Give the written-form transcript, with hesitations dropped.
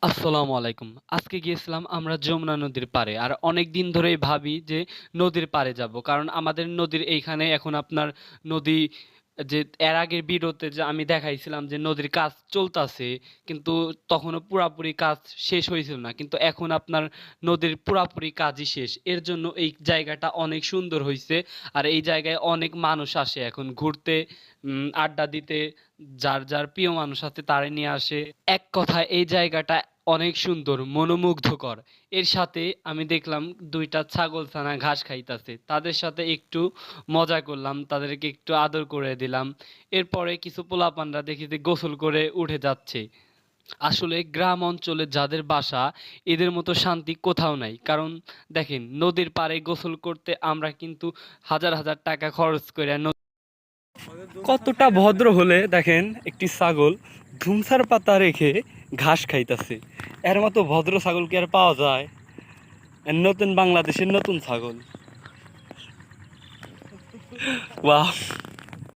আসসালামু আলাইকুম। আজকে গিয়েছিলাম আমরা যমুনা নদীর পাড়ে। আর অনেকদিন ধরেই ভাবি যে নদীর পাড়ে যাবো। কারণ আমাদের নদীর এইখানে এখন আপনার নদী যে এর আগের ভিডিওতে যে আমি দেখাইছিলাম যে নদীর কাজ চলতাছে, কিন্তু তখনও পুরাপুরি কাজ শেষ হয়েছিল না। কিন্তু এখন আপনার নদীর পুরাপুরি কাজই শেষ। এর জন্য এই জায়গাটা অনেক সুন্দর হইছে। আর এই জায়গায় অনেক মানুষ আসে এখন ঘুরতে, আড্ডা দিতে, যার প্রিয় মানুষ আছে তারে নিয়ে আসে। এক কথায় এই জায়গাটা অনেক সুন্দর, মনোমুগ্ধকর। এর সাথে আমি দেখলাম ২ টা ছাগলছানা ঘাস খাইতাছে। তাদের সাথে একটু মজা করলাম, তাদেরকে একটু আদর করে দিলাম। এরপরে কিছু পোলাপানরা দেখি যে গোসল করে উঠে যাচ্ছে। আসলে গ্রাম অঞ্চলে যাদের বাসা, এদের মতো শান্তি কোথাও নাই। কারণ দেখেন, নদীর পাড়ে গোসল করতে আমরা কিন্তু হাজার হাজার টাকা খরচ করে কতটা ভদ্র হলে দেখেন একটি ছাগল ধুমসার পাতা রেখে ঘাস খাইতাছে। এর মতো ভদ্র ছাগল কি আর পাওয়া যায়? নতুন বাংলাদেশের নতুন ছাগল। ওয়াও।